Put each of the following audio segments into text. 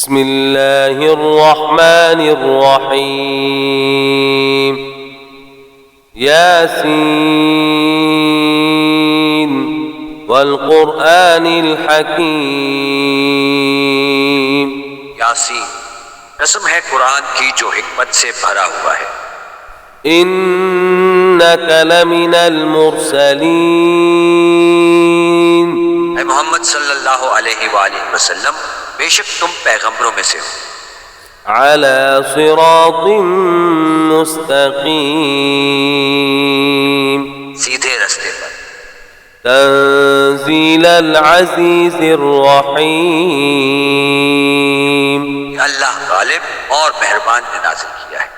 बिस्मिल्लाहिर्रहमानिर्रहीम। यासीन वल क़ुरआनिल हकीम। यासीन, कसम है कुरान की जो हिकमत से भरा हुआ है। इन्नका लमिनल मुरसलीन। ऐ मोहम्मद सल्लल्लाहु अलैहि वसल्लम, बेशक तुम पैगंबरों में से हो। अला सिरातिम मुस्तकीम। सीधे रास्ते पर। तंजीलल अज़ीज़िर रहीम। अल्लाह गालिब और मेहरबान ने नाज़िल किया है।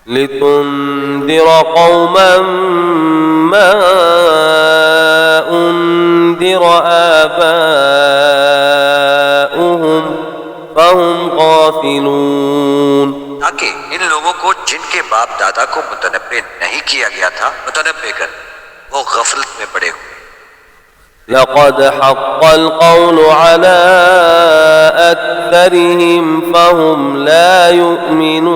लितुंदिर कौमन मा उन्दिर आबाउहुम फहुम गाफिलून। ताकि इन लोगों को जिनके बाप दादा को मुतनब्बे नहीं किया गया था मुतनब्बे कर, वो गफलत में पड़े हुए। लक़द हक़्क़ल क़ौलु अला अक्सरिहिम फहुम ला युमिनून।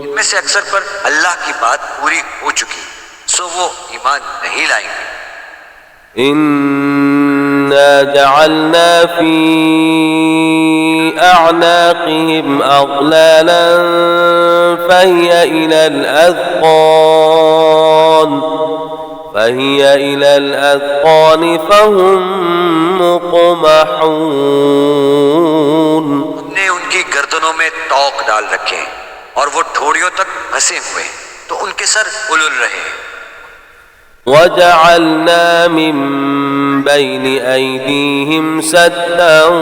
इनमें से अक्सर पर अल्लाह की बात पूरी हो चुकी, सो वो ईमान नहीं लाएंगे। इन्ना जअलना फी अअनाक़िहिम अग़लालन फहिय इलल अज़क़ान फहुम मुक़महून। हमने उनकी गर्दनों में तौक डाल रखे हैं और वो ठोड़ियों तक फंसे हुए हैं, तो उनके सर उलझ रहे हैं। वजअलना मिन बैनि ऐदीहिम सद्दन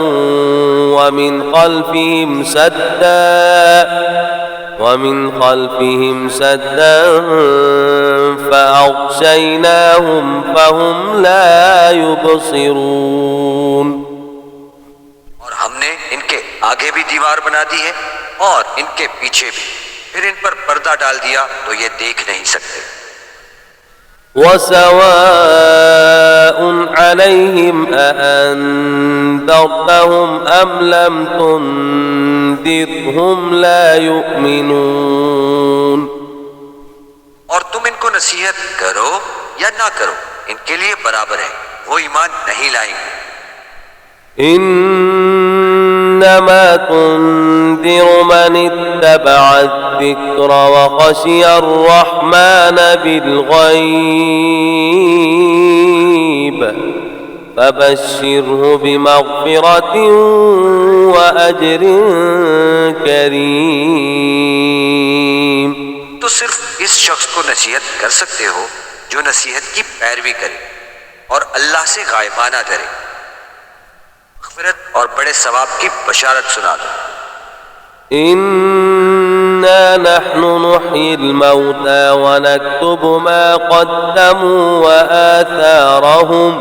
वमिन खल्फिहिम सद्दन फ़अग़शयनाहुम फ़हुम ला युबसिरून। और हमने इनके आगे भी दीवार बना दी है और इनके पीछे भी, फिर इन पर पर्दा डाल दिया तो ये देख नहीं सकते। वसवाउन अलैहिम अअन्ज़रतहुम अम लम तुन्ज़िरहुम ला युमिनून। और तुम इनको नसीहत करो या ना करो, इनके लिए बराबर है, वो ईमान नहीं लाएंगे। इन्नमा तुन्ज़िरु मन इत्तबअ अज़्ज़िक्र व ख़शिया अर्रहमान बिलग़ैब फबश्शिरहु बिमग़फ़िरतिन व अज्रिन करीम। तो सिर्फ इस शख्स को नसीहत कर सकते हो जो नसीहत की पैरवी करे और अल्लाह से गायबाना करे, मग़फ़िरत और बड़े सवाब की बशारत सुना दो। इन्ना नहनु नुह्यिल मौता व नक्तुबु मा क़द्दमू व आथारहुम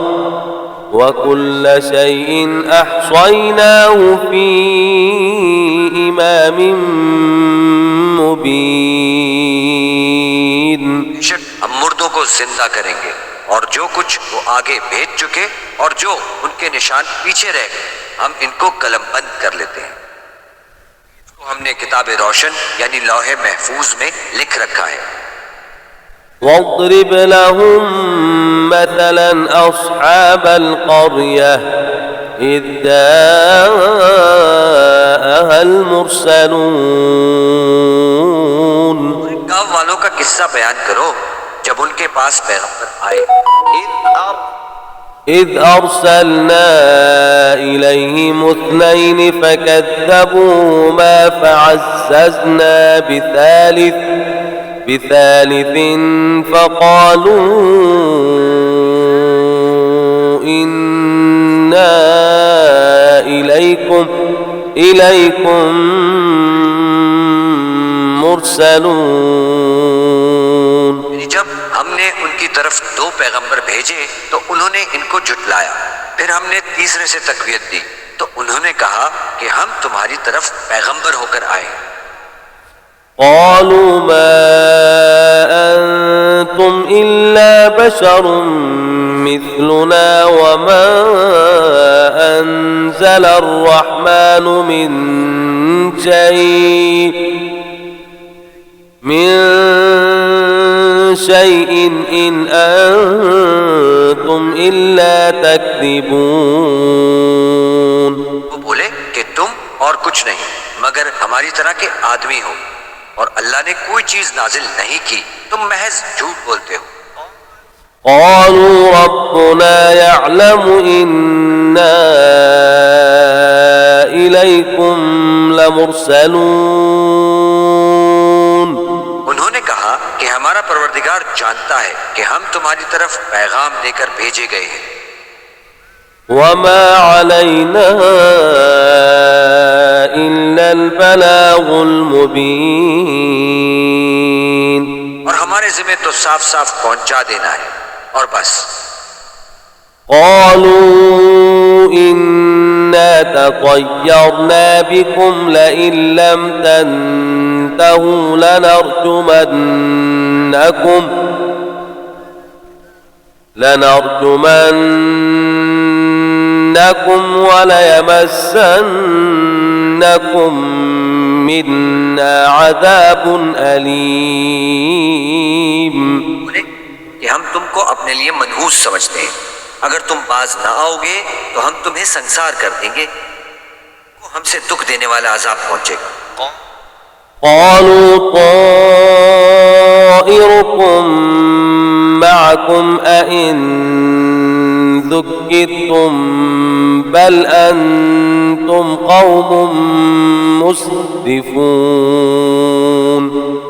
व कुल्ल शैइन अहसयनाहु फी इमामिन मुबीन। बेशक हम मुर्दों को जिंदा करेंगे और जो कुछ वो आगे भेज चुके और जो उनके निशान पीछे रह गए, हम इनको कलमबंद कर लेते हैं। इसको हमने किताब रोशन यानी लौहे महफूज में लिख रखा है। वज़रिब लहुम मसलन अस्हाबल क़र्यह इज़ जाअहल मुरसलून। गाँव वालों का किस्सा बयान करो जब उनके पास पैगंबर आए। إذ أرسلنا إليهم اثنين فكذبوهما فعززنا بثالث فقالوا إنا إليكم مرسلون। जब हमने उनकी तरफ दो पैगंबर भेजे तो उन्होंने इनको झुटलाया, फिर हमने तीसरे से तकवीत दी तो उन्होंने कहा कि हम तुम्हारी तरफ पैगंबर होकर आए। قالوا ما أنتم إلا بشر مثلنا وما أنزل الرحمن من شيء إن أنتم إلا تكذبون. वो बोले कि तुम और कुछ नहीं मगर हमारी तरह के आदमी हो और अल्लाह ने कोई चीज नाजिल नहीं की, तुम महज झूठ बोलते हो. قالوا ربنا يعلم إنا إليكم لمرسلون. उन्होंने कहा कि हमारा परवरदिगार जानता है कि हम तुम्हारी तरफ पैगाम देकर भेजे गए हैं. وما علينا إلا البلاغ المبين. और हमारे जिम्मे तो साफ साफ पहुंचा देना है और बस. قالوا إنا تطيرنا بكم لئن لم تنتهوا لنرجمنكم وليمسنكم منا عذاب أليم. बोले कि हम तुमको अपने लिए मनहूस समझते हैं, अगर तुम बाज ना आओगे तो हम तुम्हें संसार कर देंगे, हमसे दुख देने वाला अजाब पहुंचेगा. قالوا طائركم معكم أئن ذكرتم بل أنتم قوم مسرفون.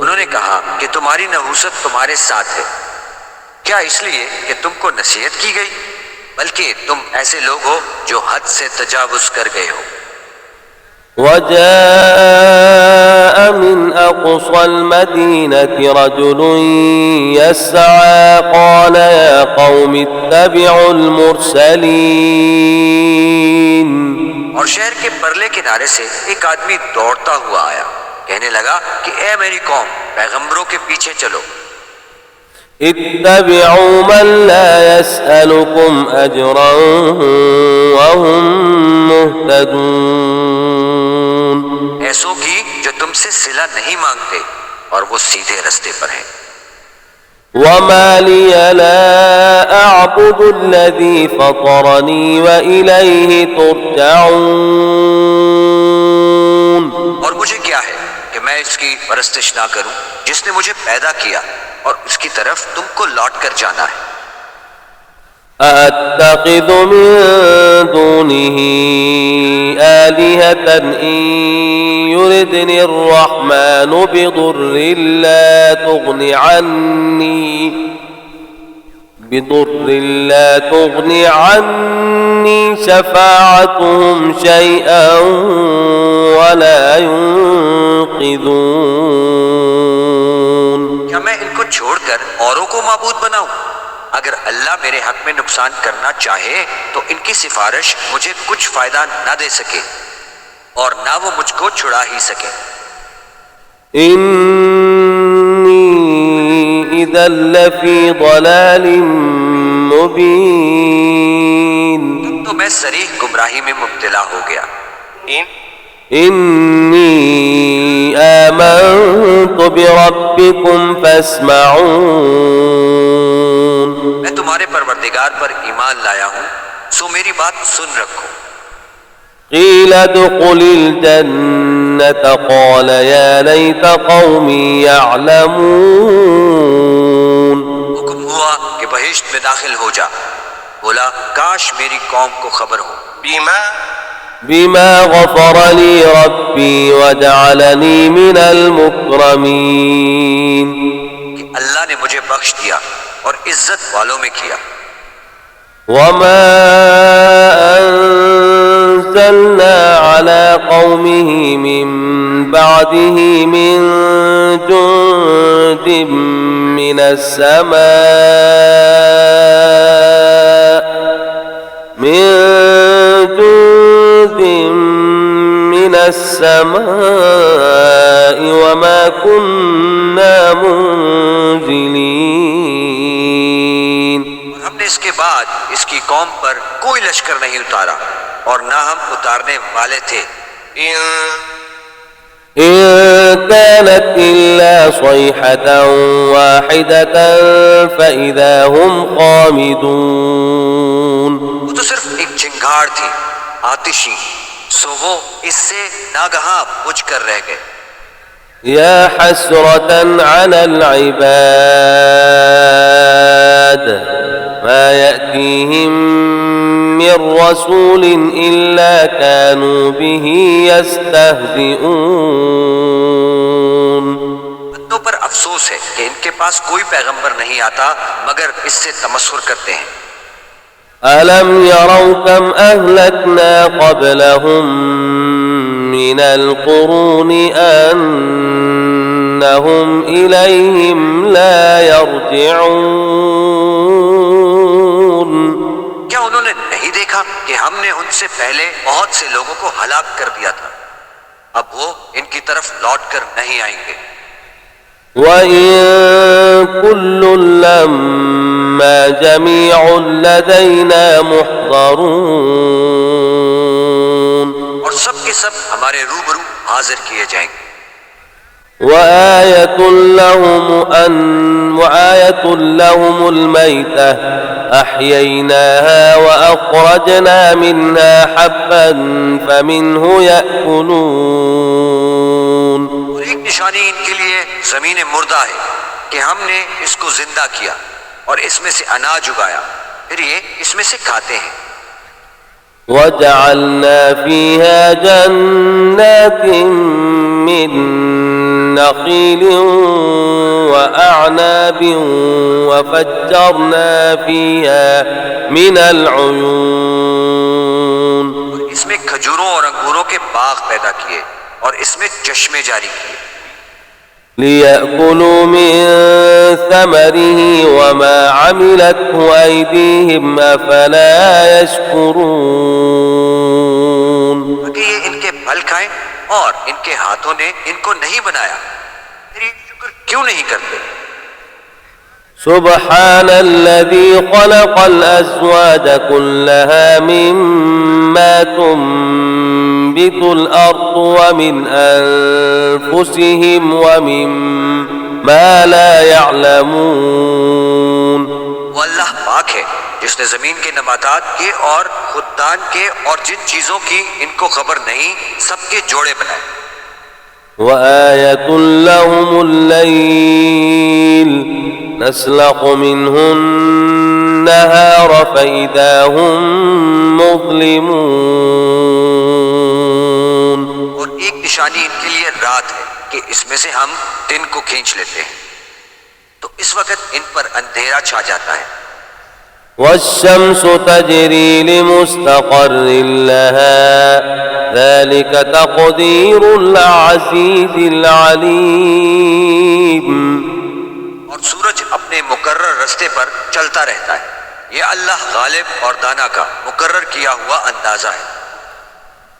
उन्होंने कहा कि तुम्हारी नहूसत तुम्हारे साथ है, क्या इसलिए कि तुमको नसीहत की गई, बल्कि तुम ऐसे लोग हो जो हद से तजावुज कर गए हो. وجاء من أقصى المدينة رجل يسعى قال يا قوم اتبعوا المرسلين. और शहर के परले किनारे से एक आदमी दौड़ता हुआ आया, कहने लगा कि ए मेरी कौम, पैगंबरों के पीछे चलो. اتبعوا من لا يسألكم أجرا وهم مهتدون. ऐसों की जो तुमसे सिला नहीं मांगते और वो सीधे रास्ते पर हैं. وما لي لا أعبد الذي فطرني وإليه ترجعون. और मुझे क्या है कि मैं इसकी परस्तिश ना करूं जिसने मुझे पैदा किया और उसकी तरफ तुमको लौट कर जाना है. أتخذ من دونه آلهة إن يردني الرحمن بضر لا تغني عني شفاعتهم شيئا ولا ينقذون. क्या मैं इनको छोड़कर औरों को माबूद बनाऊं? अगर अल्लाह मेरे हक में नुकसान करना चाहे तो इनकी सिफारिश मुझे कुछ फायदा ना दे सके और ना वो मुझको छुड़ा ही सके. إني إذا لفي ضلال مبين. तो मैं सरीह गुमराही में मुब्तला हो गया. إني آمنت بربكم فاسمعون. मैं तुम्हारे परवरदिगार पर ईमान लाया हूं, सो मेरी बात सुन रखो. قيل ادخل الجنة قال يا ليت قومي يعلمون. हुक्म हुआ कि बहिश्त में दाखिल हो जा. बोला काश मेरी कौम को खबर हो. بما غفر لي ربي وجعلني من المكرمين. कि अल्लाह ने मुझे बख्श दिया और इज्जत वालों में किया. وما أنزلنا على قومه من بعده من جند من السماء وما كنا منزلين. हमने इसके बाद इसकी कौम पर कोई लश्कर नहीं उतारा और न हम उतारने वाले थे। إن كانت إلا صيحة واحدة فإذا هم خامدون। वो तो सिर्फ एक चिंगार थी आतिशी, सो वो इससे नागहां बुझ कर रह गए। يا حسرة على العباد ما يأتيهم من رسول إلا كانوا به يستهزئون। बंदों पर अफसोस है कि इनके पास कोई पैगंबर नहीं आता मगर इससे तमस्खुर करते हैं। ألم يروا كم أهلكنا قبلهم من القرون أنهم إليهم لا يرجعون। क्या उन्होंने नहीं देखा कि हमने उनसे पहले बहुत से लोगों को हलाक कर दिया था, अब वो इनकी तरफ लौट कर नहीं आएंगे। وإن كل لما جميع لدينا محضرون। और सब के सब हमारे रूबरू हाजिर किए जाएंगे। وآية لهم الميتة أحييناها وأخرجنا منها حبا فمنه يأكلون। और एक निशानी इनके लिए जमीन मुर्दा है कि हमने इसको जिंदा किया और इसमें से अनाज उगाया, फिर ये इसमें से खाते हैं। وجعلنا فيها جنات من نخيل وأعناب وفجرنا فيها من العيون। इसमें खजूरों और अंगूरों के बाग पैदा किए और इसमें चश्मे जारी किए। ليأكلوا من ثمره وما عملته أيديهم أفلا يشكرون। ताकि ये इनके फल खाएं और इनके हाथों ने इनको नहीं बनाया, फिर ये शुक्र क्यों नहीं करते। سبحان الذي خلق الأزواج كلها مما تنبت الأرض ومن أنفسهم ومما لا يعلمون। वो अल्लाह पाक है जिसने जमीन के नबातात के और खुदान के और जिन चीजों की इनको खबर नहीं सबके जोड़े बनाए। وآية لهم الليل نسلخ منه النهار فإذا هم مظلمون। और एक निशानी इनके लिए रात है कि इसमें से हम दिन को खींच लेते हैं, तो इस वक्त इन पर अंधेरा छा जाता है। والشمس تجري لمستقر لها ذلك تقدير العزيز العليم। और सूरज अपने मुकर्रर रास्ते पर चलता रहता है, ये अल्लाह गालिब और दाना का मुकर्रर किया हुआ अंदाजा है।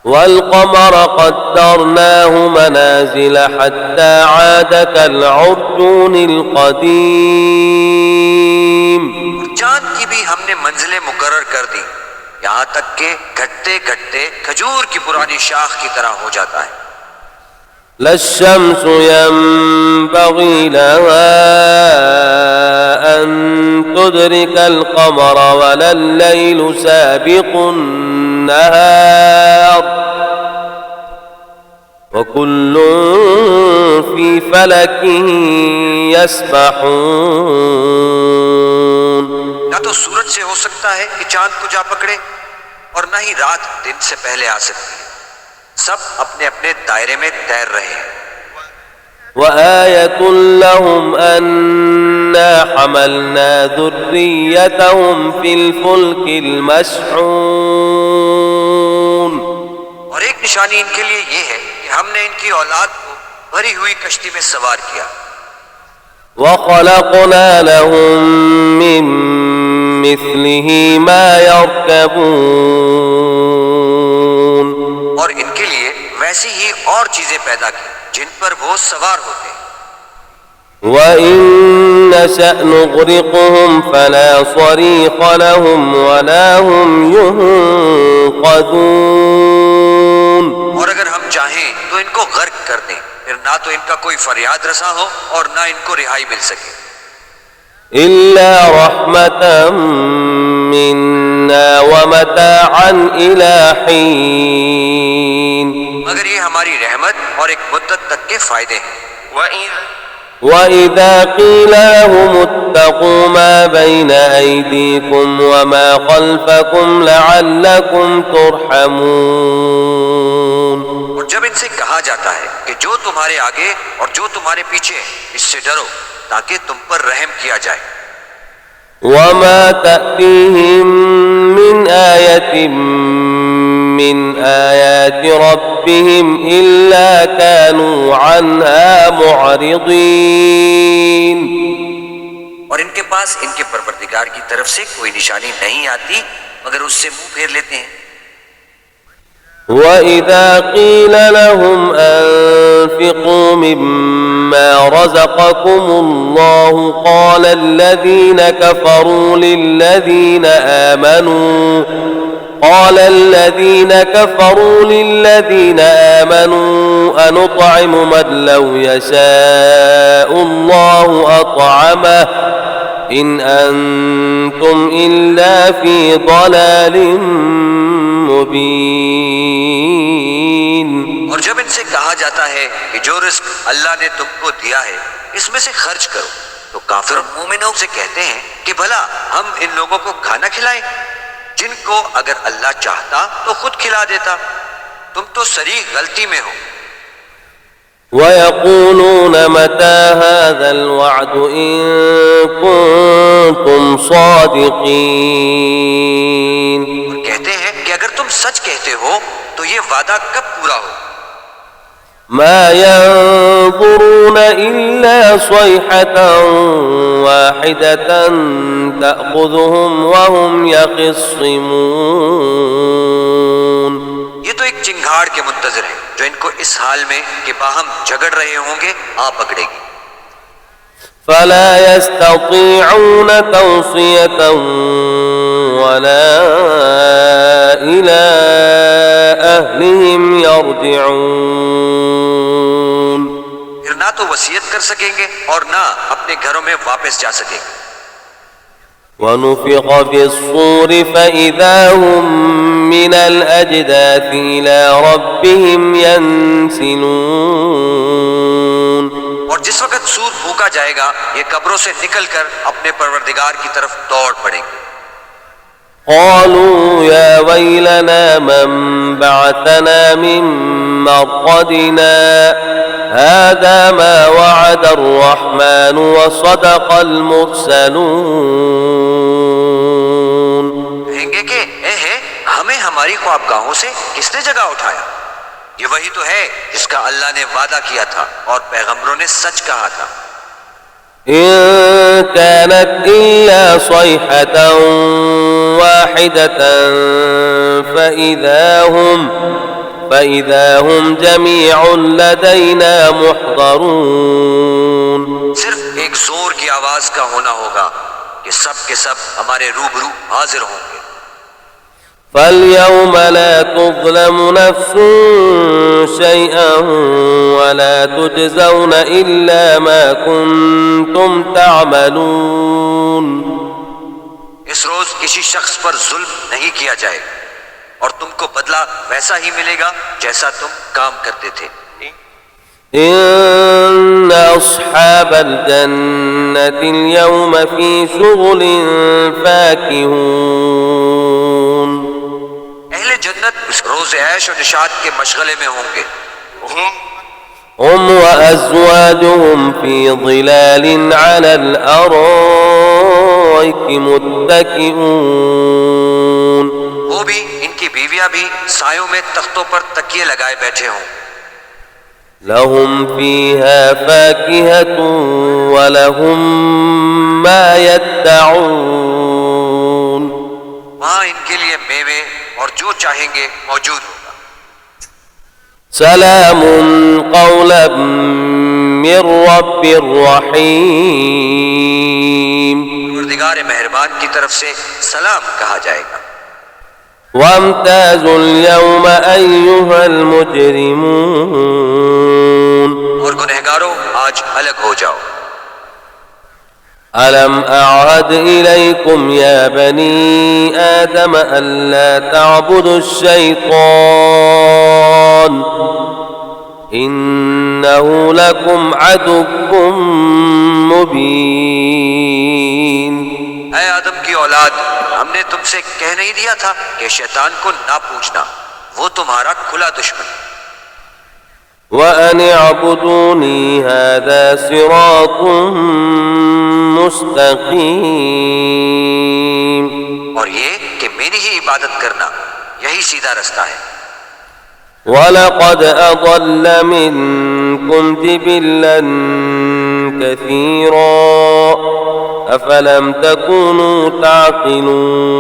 والقمر قدرناه منازل حتى عاد كالعرجون القديم। चांद की भी हमने मंजिलें मुकर्रर कर दी, यहाँ तक के घटते घटते खजूर की पुरानी शाख की तरह हो जाता है। لا الشمس ينبغي لها أن تدرك القمر ولا الليل سابق النهار وكل في فلك يسبحون। ना तो सूरज से हो सकता है कि चांद को जा पकड़े और न ही रात दिन से पहले आ सकती है, सब अपने अपने दायरे में तैर रहे हैं। وآية لهم أنا حملنا ذريتهم في الفلك المشحون। और एक निशानी इनके लिए ये है कि हमने इनकी औलाद को भरी हुई कश्ती में सवार किया। وخلقنا لهم من مثله ما يركبون। और इनके लिए वैसी ही और चीजें पैदा की जिन पर वो सवार होते हैं। وإن نشأ نغرقهم فلا صريخ لهم ولا هم ينقذون। और अगर हम चाहें तो इनको गर्क कर दें, फिर ना तो इनका कोई फरियाद रसा हो और ना इनको रिहाई मिल सके। إلا رحمة منا ومتاعا إلى حين। मगर ये हमारी रहमत और एक मुद्दत तक के फायदे हैं। وإذا قيل لهم اتقوا ما بين أيديكم وما خلفكم لعلكم ترحمون। और जब इनसे कहा जाता है कि जो तुम्हारे आगे और जो तुम्हारे पीछे है इससे डरो ताकि तुम पर रहम किया जाए। وما تأتيهم من آية من آيات ربهم إلا كانوا عنها معرضين। और इनके पास इनके परवरदिगार की तरफ से कोई निशानी नहीं आती मगर उससे मुंह फेर लेते हैं। وإذا قيل لهم أنفقوا مما رزقكم الله قال الذين كفروا للذين آمنوا أنطعم من لو يشاء الله أطعمه إن أنتم إلا في ضلال मुबीन। और जब इनसे कहा जाता है कि जो रिस्क अल्लाह ने तुमको दिया है इसमें से खर्च करो तो काफिर मोमिनों से कहते हैं कि भला हम इन लोगों को खाना खिलाएं जिनको अगर अल्लाह चाहता तो खुद खिला देता, तुम तो सरीह गलती में हो। ويقولون متى هذا الوعد إن كنتم صادقين। कहते हैं कि अगर तुम सच कहते हो तो ये वादा कब पूरा हो। ما ينظرون إلا صيحة واحدة تأخذهم وهم يخصمون। ये तो एक चिंगाड़ के मुंतजर है जो इनको इस हाल में कि बाहम झगड़ रहे होंगे आ पकड़ेगी। فلا يستطيعون توصية ولا إلى أهلهم يرجعون। फिर ना तो वसीयत कर सकेंगे और ना अपने घरों में वापस जा सकेंगे। ونفخ في الصور فإذا هم من الأجداث إلى ربهم ينسلون। और जिस वक्त सूर फूंका जाएगा ये कब्रों से निकलकर अपने परवरदिगार की तरफ दौड़ पड़ेंगे। قالوا يا ويلنا من بعثنا من مرقدنا هذا ما وعد الرحمن وصدق المرسلون। कहेंगे कि हमें हमारी ख्वाबगाहों से किसने जगह उठाया, ये वही तो है जिसका अल्लाह ने वादा किया था और पैगंबरों ने सच कहा था। إن كانت إلا صيحة واحدة فإذا هم جميع لدينا محضرون। सिर्फ एक जोर की आवाज का होना होगा कि सब के सब हमारे रूबरू हाजिर होंगे। فاليوم لا تظلم نفس شيئا ولا تجزون إلا ما كنتم تعملون। इस रोज किसी शख्स पर जुल्म नहीं किया जाएगा और तुमको बदला वैसा ही मिलेगा जैसा तुम काम करते थे। إن أصحاب الجنة اليوم في شغل فاكهون। अहले जन्नत इस रोज ऐश और निशात के मशगले में होंगे। هم وأزواجهم في ظلال على الأرائك متكئون। वो भी इनकी बीवियां भी सायों में तख्तों पर तकिए लगाए बैठे हों। لهم فيها فاكهة ولهم ما يدعون। वहां इनके लिए मेवे और जो चाहेंगे मौजूद होगा। سلام قولا من رب رحيم परवरदिगार मेहरबान की तरफ से सलाम कहा जाएगा। وامتازوا اليوم أيها المجرمون और गुनहगारों आज अलग हो जाओ। ألم أعهد إليكم يا بني آدم ألا تعبدوا الشيطان إنه لكم عدو مبين। ऐ आदम की औलाद, हमने तुमसे कह नहीं दिया था कि शैतान को ना पूजना, वो तुम्हारा खुला दुश्मन। وأن اعبدوني هذا صراط مستقيم और ये कि मेरी ही इबादत करना, यही सीधा रास्ता है। ولقد أضل منكم جبلا كثيرا أفلم تكونوا تعقلون